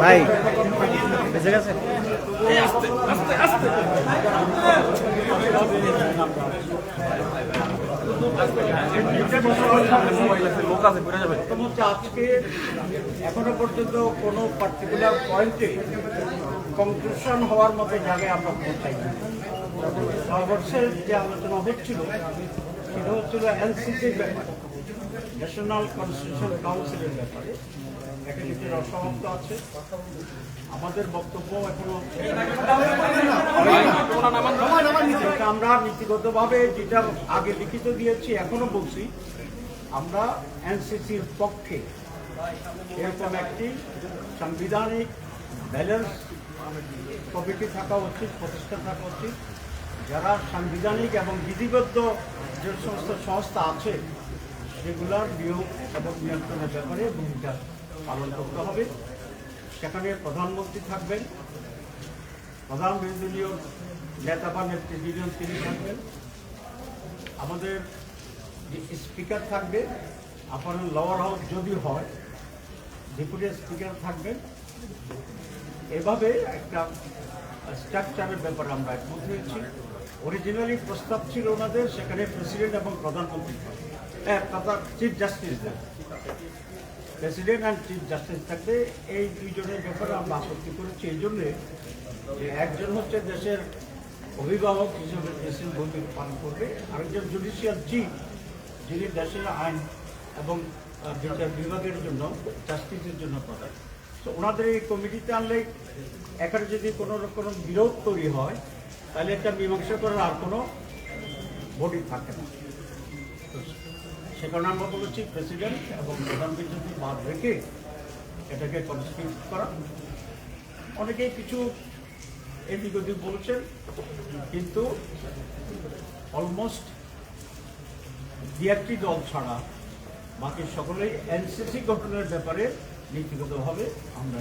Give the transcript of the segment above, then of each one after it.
ভাই বেঁচে গেছে আজকে এখনো পর্যন্ত কোনো পার্টিকুলার পয়েন্টে কনক্লুশন হওয়ার মতো জায়গায় আমরা পৌঁছাই না। সর্বশেষ যে আলোচনা হচ্ছিল সেটা হচ্ছিল এনসিসির ব্যাপারে, ন্যাশনাল কনস্টিটিউশন কাউন্সিলের ব্যাপারে। একাধিকের অসমাপ্ত আছে, আমাদের বক্তব্য এখনো আমরা নীতিগতভাবে যেটা আগে লিখিত দিয়েছি এখনো বলছি আমরা এনসিসির পক্ষে। এরকম একটি সাংবিধানিক ব্যালেন্স কমিটি থাকা উচিত, প্রতিষ্ঠান থাকা উচিত, যারা সাংবিধানিক এবং বিধিবদ্ধ যে সমস্ত সংস্থা আছে সেগুলোর নিয়োগ এবং নিয়ন্ত্রণের ব্যাপারে ভূমিকা পালন করতে হবে। সেখানে প্রধানমন্ত্রী থাকবেন, প্রধান বিরোধী দলীয় নেতা বা নেতৃবৃন্দ তিনি থাকবেন, আমাদের যে স্পিকার থাকবে, আপনার লোয়ার হাউস যদি হয় ডেপুটি স্পিকার থাকবেন। এভাবে একটা স্ট্রাকচারের ব্যাপারে আমরা একমত হয়েছি। অরিজিনালি প্রস্তাব ছিল ওনাদের সেখানে প্রেসিডেন্ট এবং প্রধানমন্ত্রী chief justice president and chief justice থাকবে। এই দুইজনের ব্যাপারে আমরা আপত্তি করেছি এই জন্যে যে একজন হচ্ছে দেশের অভিভাবক হিসেবে দেশের ভূমিকা পালন করবে, আরেকজন জুডিশিয়াল চিফ যিনি দেশের আইন এবং বিচার বিভাগের জন্য জাস্টিসের জন্য প্রধান। তো ওনাদের এই কমিটিতে আনলে এখানে যদি কোনো রকম বিরোধ তৈরি হয় তাহলে একটা মীমাংসা করার আর কোনো বডি থাকে না। সে কারণে আমরা বলেছি প্রেসিডেন্ট এবং প্রধান বিচারপতি বাদ রেখে এটাকে কনস্টিটিউট করা। অনেকেই কিছু এদিক ওদিক বলছেন, কিন্তু অলমোস্ট দু একটি দল ছাড়া বাকি সকলেই এনসিসি গঠনের ব্যাপারে নীতিগতভাবে আমরা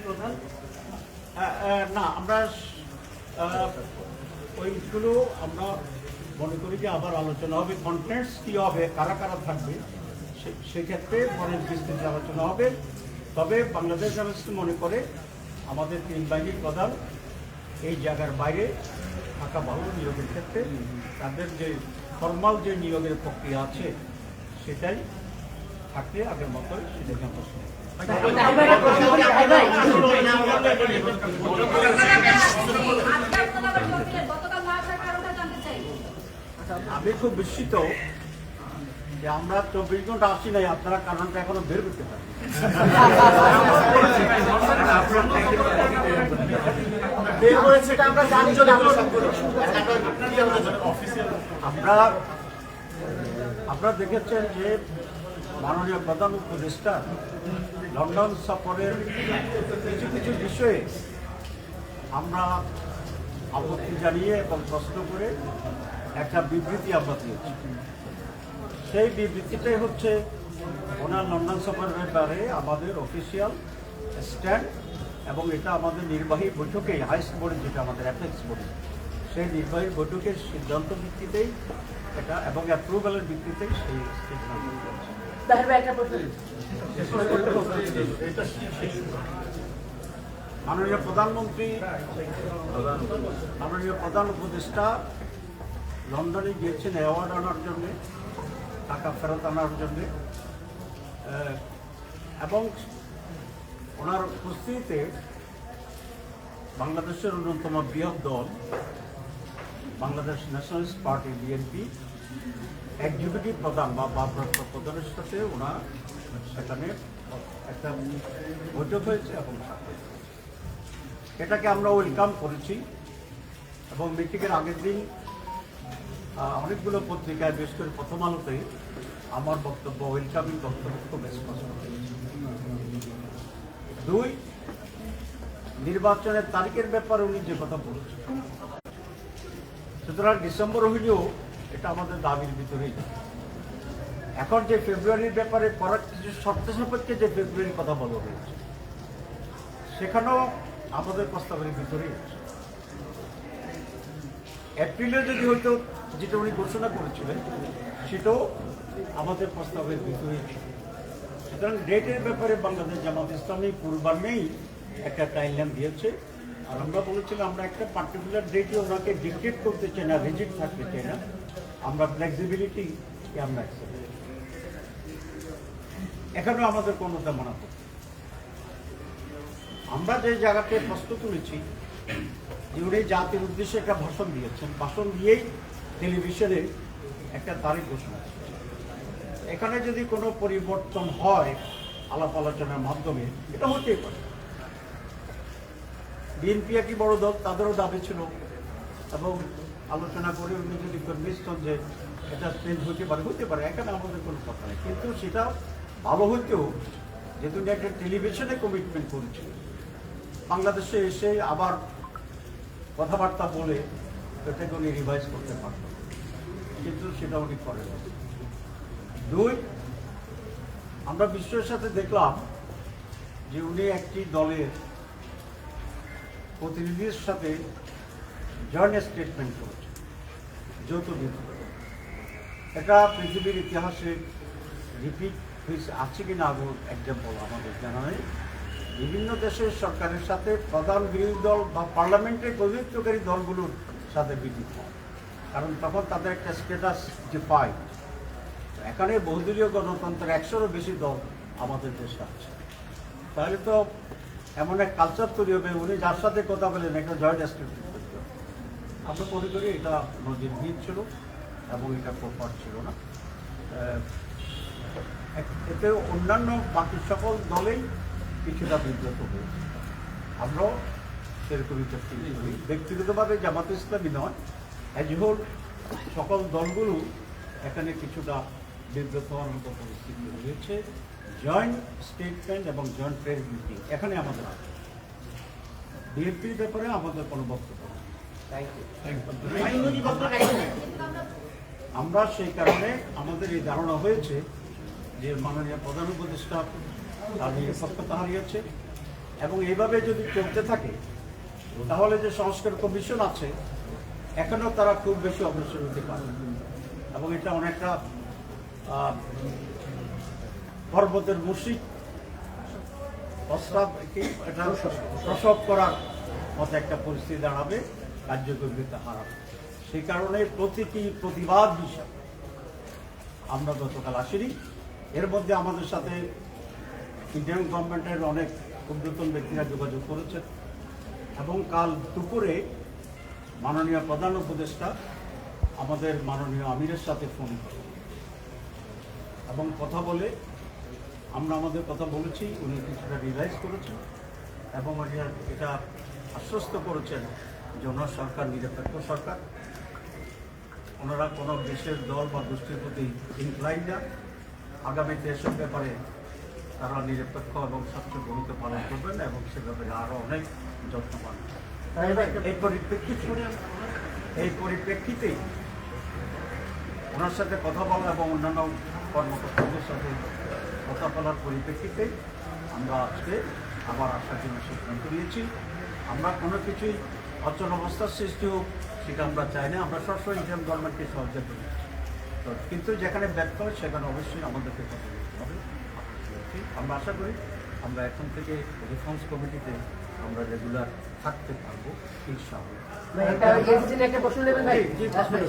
প্রধান না, আমরা ওইগুলো আমরা মনে করি যে আবার আলোচনা হবে, কন্টেন্টস কী হবে, কারা কারা থাকবে সেক্ষেত্রে পরের বিস্তৃত আলোচনা হবে। তবে বাংলাদেশ জামায়াত মনে করে আমাদের তিন বাহিনীর প্রধান এই জায়গার বাইরে থাকা ভালো নিয়োগের ক্ষেত্রে। তাদের যে ফর্মাল যে নিয়োগের প্রক্রিয়া আছে সেটাই থাকলে আগের মতোই সেটাকে আমরা শুনি। আমি খুব বিস্মিত যে আমরা 24 ঘন্টা আসি নাই, আপনারা কারণটা এখনো বের করতে পারেন। আপনারা দেখেছেন যে মাননীয় প্রধান উপদেষ্টা লন্ডন সফরের কিছু কিছু বিষয়ে আমরা আপত্তি জানিয়ে এবং প্রশ্ন করে একটা বিবৃতি আমরা দিয়েছি। সেই বিবৃতিটাই হচ্ছে ওনার লন্ডন সফরের ব্যাপারে আমাদের অফিসিয়াল স্ট্যান্ড, এবং এটা আমাদের নির্বাহী বৈঠকে হাইস্ট বোর্ড যেটা আমাদের অ্যাপেক্স বোর্ড, সেই নির্বাহী বৈঠকের সিদ্ধান্ত ভিত্তিতেই এটা এবং অ্যাপ্রুভালের ভিত্তিতেই সেই সিদ্ধান্ত। মাননীয় প্রধানমন্ত্রী, মাননীয় প্রধান উপদেষ্টা লন্ডনে গিয়েছেন অ্যাওয়ার্ড আনার জন্যে, টাকা ফেরত আনার জন্যে, এবং ওনার উপস্থিতিতে বাংলাদেশের অন্যতম বৃহৎ দল Bangladesh nationalist party BNP executive প্রধান বা ভারপ্রাপ্ত প্রধানের সাথে ওনার সেখানে একটা বৈঠক হয়েছে এবং এটাকে আমরা ওয়েলকাম করেছি। এবং মিটিংয়ের আগের দিন অনেকগুলো পত্রিকায়, বিশেষ করে প্রথম আলোতে আমার বক্তব্য, ওয়েলকামিং বক্তব্য খুব স্পষ্ট। 2, নির্বাচনের তারিখের ব্যাপারে উনি যে কথা বলেছেন, সুতরাং ডিসেম্বর হইলেও এটা আমাদের দাবির ভিতরেই। এখন যে ফেব্রুয়ারির ব্যাপারে করার কিছু শর্ত সাপেক্ষে যে ফেব্রুয়ারির কথা বলা হয়েছে সেখানেও আমাদের প্রস্তাবের ভিতরেই আছে। এপ্রিলে যদি হয়তো যেটা উনি ঘোষণা করেছিলেন সেটাও আমাদের প্রস্তাবের ভিতরে ছিল। সুতরাং ডেটের ব্যাপারে বাংলাদেশ জামাত ইসলামী পূর্বাহ্নেই একটা টাইমলাইন দিয়েছে। আর আমরা বলেছিলাম আমরা একটা পার্টিকুলার ডেটে ওনাকে ডিক্টেট করতে চাই না, রিজিট থাকতে চাই না, আমরা ফ্লেক্সিবিলিটি আমরা accept করি। এখানেও আমাদের কোনো তেমন আপত্তি। আমরা যে জায়গাতে প্রশ্ন তুলেছি যে উনি জাতির উদ্দেশ্যে একটা ভাষণ দিয়েছেন, ভাষণ দিয়েই টেলিভিশনে একটা তারিখ ঘোষণা করেছেন। এখানে যদি কোনো পরিবর্তন হয় আলাপ আলোচনার মাধ্যমে, এটা হতেই পারে। বিএনপি একই বড় দল, তাদেরও দাবি ছিল এবং আলোচনা করে উনি যদি কনভিন্স হন যে এটা চেঞ্জ হতে পারে, এখানে আমাদের কোনো কথা নেই। কিন্তু সেটা ভালো হইতেও যেহেতু উনি একটা টেলিভিশনে কমিটমেন্ট করেছিল, বাংলাদেশে এসে আবার কথাবার্তা বলে এটাকে উনি রিভাইজ করতে পারত, কিন্তু সেটা উনি করেন। দুই, আমরা বিশ্বের সাথে দেখলাম যে উনি একটি দলের প্রতিনিধির সাথে জয়েন্ট স্টেটমেন্ট করেছেন, যৌথ বিবৃতি। এটা পৃথিবীর ইতিহাসে রিপিট হয়েছে, আছে কিনা আরও এক্সাম্পল আমাদের জানা নেই। বিভিন্ন দেশের সরকারের সাথে প্রধান বিরোধী দল বা পার্লামেন্টের প্রতিনিধিত্বকারী দলগুলোর সাথে বিদ্যুৎ হয়, কারণ তখন তাদের একটা স্ট্যাটাস যে পায়। এখানে বহুদলীয় গণতন্ত্রের 100-এরও বেশি দল আমাদের দেশে আছে, তাহলে তো এমন এক কালচার তৈরি হবে উনি যার সাথে কথা বলেন একটা জয়েন্ট স্টেটমেন্ট করতে হবে। আমরা মনে করি এটা নজিরবিহীন ছিল এবং এটা প্রপার ছিল না। এতে অন্যান্য বাকি সকল দলেই কিছুটা বিব্রত হয়েছে, আমরাও সেরকমই করি। ব্যক্তিগতভাবে জামাত ইসলামী নয়, অ্যাজ হোল সকল দলগুলো এখানে কিছুটা বিব্রত হওয়ার মতো পরিস্থিতি হয়েছে। জয়েন্ট স্টেটমেন্ট এবং জয়েন্ট প্রেস মিটিং এখানে আমাদের আছে। বিএনপির ব্যাপারে আমাদের কোনো বক্তব্য নেই। আমরা সেই কারণে আমাদের এই ধারণা হয়েছে যে মাননীয় প্রধান উপদেষ্টা তার নিরপেক্ষতা হারিয়েছে এবং এইভাবে যদি চলতে থাকে তাহলে যে সংস্কার কমিশন আছে এখনও তারা খুব বেশি অগ্রসর হতে পারে এবং এটা অনেকটা পর্বতের মুশিক এটা প্রসব করার মতো একটা পরিস্থিতি দাঁড়াবে, কার্যকরিতা হারাবে। সেই কারণে প্রতিটি প্রতিবাদ বিষয় আমরা গতকাল আসিনি। এর মধ্যে আমাদের সাথে ইন্ডিয়ান গভর্নমেন্টের অনেক ঊর্ধ্বতন ব্যক্তিরা যোগাযোগ করেছেন এবং কাল দুপুরে মাননীয় প্রধান উপদেষ্টা আমাদের মাননীয় আমিরের সাথে ফোন করেন এবং কথা বলে আমরা আমাদের কথা বলেছি, উনি কিছুটা রিভাইজ করেছেন এবং এটা আশ্বস্ত করেছেন যে ওনার সরকার নিরপেক্ষ সরকার, ওনারা কোনো দেশের দল বা গোষ্ঠীর প্রতি ইনক্লাইন না। আগামীতে এসব ব্যাপারে তারা নিরপেক্ষ এবং স্বচ্ছ ভূমিকা পালন করবেন এবং সে ব্যাপারে আরও অনেক যত্ন পাবেন। এই পরিপ্রেক্ষিতেই ওনার সাথে কথা বলা এবং অন্যান্য কর্মকর্তাদের সাথে কথা বলার পরিপ্রেক্ষিতে আমরা আজকে আবার আসার জন্য সিদ্ধান্ত নিয়েছি। আমরা কোনো কিছুই অচল অবস্থার সৃষ্টি হোক সেটা আমরা চাই না। আমরা সবসময় ইন্ডিয়ান গভর্নমেন্টকে সহযোগিতা করি, কিন্তু যেখানে ব্যর্থ হয় সেখানে অবশ্যই আমাদেরকে কথা বলতে হবে। আমরা আশা করি আমরা এখন থেকে রিফর্মস কমিটিতে আমরা রেগুলার থাকতে পারবো ইনশাআল্লাহ। একটা প্রশ্ন নেবেন ভাই,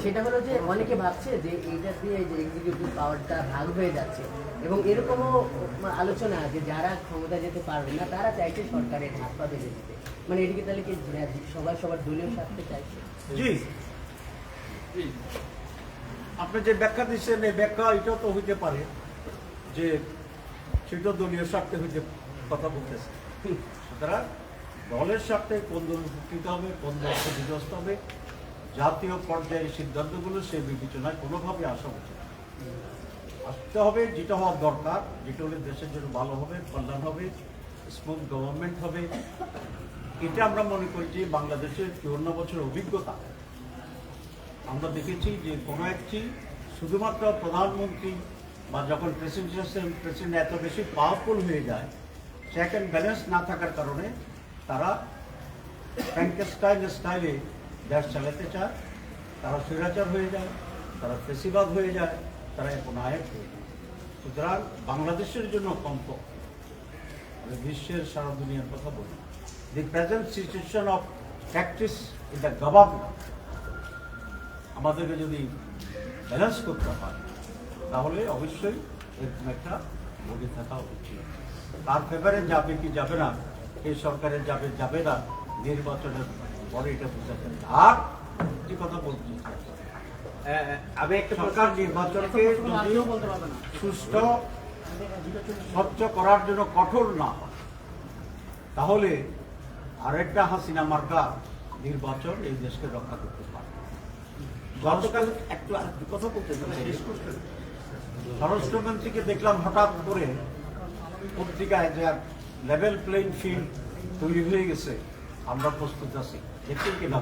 সেটা হলো যে অনেকে ভাবছে যে এইটা দিয়ে যে এক্সিকিউটিভ পাওয়ারটা ভাগ হয়ে যাচ্ছে এবং এরকমও আলোচনা যে যারা ক্ষমতা যেতে পারবে না তারা চাইছে সরকারের হাত পা বেঁধে দিতে, মানে এদিকে তাহলে কি সবার দলীয় স্বার্থে চাইছে? জি, আপনি যে ব্যাখ্যা দিচ্ছেন এই ব্যাখ্যা এটাও তো হইতে পারে যে সেটা দলীয় স্বার্থে হইতে কথা বলতেছে। সুতরাং দলের স্বার্থে কোন দল উপকৃত হবে, কোন দল বিধ্বস্ত হবে, জাতীয় পর্যায়ের সিদ্ধান্তগুলো সেই বিবেচনায় কোনোভাবে আসা উচিত আসতে হবে। যেটা হওয়ার দরকার, যেটা হলে দেশের জন্য ভালো হবে, কল্যাণ হবে, স্মুথ গভর্নমেন্ট হবে। এটা আমরা মনে করি যে বাংলাদেশের 54 বছরের অভিজ্ঞতা আমরা দেখেছি যে কোনো একটি শুধুমাত্র প্রধানমন্ত্রী বা যখন প্রেসিডেন্ট এত বেশি পাওয়ারফুল হয়ে যায়, চেক অ্যান্ড ব্যালেন্স না থাকার কারণে তারা ফ্র্যাঙ্কেস্টাইন স্টাইলে দেশ চালাতে চায় তারা স্বৈরাচার হয়ে যায়, তারা ফেসিবাদ হয়ে যায়, তারা এখন আয়াত হয়ে যায়। সুতরাং বাংলাদেশের জন্য কমপক্ষে আমি বিশ্বের সারা দুনিয়ার কথা বলি, the present situation of practice in the government আমাদেরকে যদি ব্যালেন্স করতে হয় তাহলে অবশ্যই এরকম একটা বডি থাকা উচিত। তার ফেভারে যাবে কি যাবে না, এই সরকারের যাবে যাবে না, নির্বাচনের পরে এটা বোঝা যাবে। আর যে কথা বলছি, আমি একটা সরকার নির্বাচনকে যদি সুষ্ঠু স্বচ্ছ করার জন্য কঠোর না হয়, তাহলে আরেকটা হাসিনা মার্কা নির্বাচন এই দেশকে রক্ষা করতে পারে। গতকাল একটু কথা বলতে স্বরাষ্ট্রমন্ত্রীকে দেখলাম হঠাৎ করে পত্রিকায় যে লেভেল প্লেইং ফিল্ড তৈরি হয়ে গেছে, আমরা প্রস্তুত আছি। দেখছেন কিনা?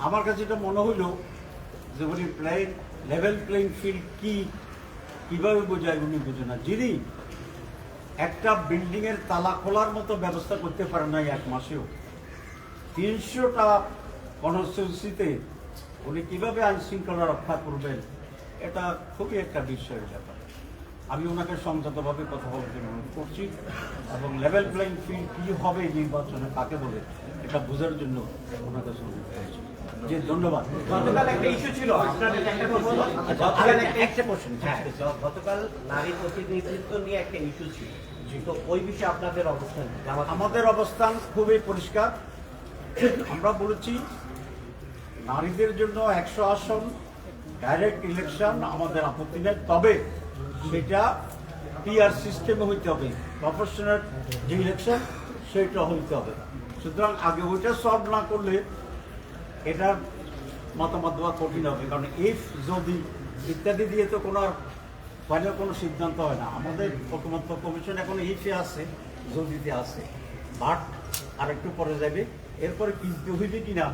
আমার কাছে এটা মনে হইল যে উনি লেভেল প্লেইং ফিল্ড কিভাবে বোঝায় উনি বোঝে না। যিনি একটা বিল্ডিং এর তালা খোলার মতো ব্যবস্থা করতে পারেন না এক মাসেও, 300টা কনস্টিটিউন্সিতে উনি কিভাবে আইন শৃঙ্খলা রক্ষা করবেন, এটা খুবই একটা বিস্ময়ের ব্যাপার। আমি ওনাকে সংযতভাবে কথা বলার জন্য অনুরোধ করছি এবং লেভেল প্লেইং ফিল্ড কি হবে নির্বাচনে কাকে বলে এটা বোঝার জন্য ওনার কাছে অনুরোধ করছি। জি, ধন্যবাদ। গতকাল একটা ইস্যু ছিল, আপনার একটা প্রশ্ন। হ্যাঁ, গতকাল নারী প্রতিনিধিত্ব নিয়ে একটা ইস্যু ছিল, তো ওই বিষয়ে আপনাদের অবস্থান কি? আমাদের অবস্থান খুবই পরিষ্কার। আমরা বলেছি নারীদের জন্য 100 আসন ডাইরেক্ট ইলেকশন আমাদের আপত্তি নেই, তবে সেটা পিআর সিস্টেমে হইতে হবে, প্রফেশনাল যে ইলেকশন সেটা হইতে হবে। সুতরাং আগে ওইটা সলভ না করলে এটার মতামত দেওয়া কঠিন হবে, কারণ ইফ যদি ইত্যাদি দিয়ে তো কোনো আর ফাইনাল কোনো সিদ্ধান্ত হয় না। আমাদের ঐকমত্য কমিশন এখন ইফে আছে, জদিতে আছে, বাট আর একটু পরে যাবে, এরপরে কিনতে হইবে কিনা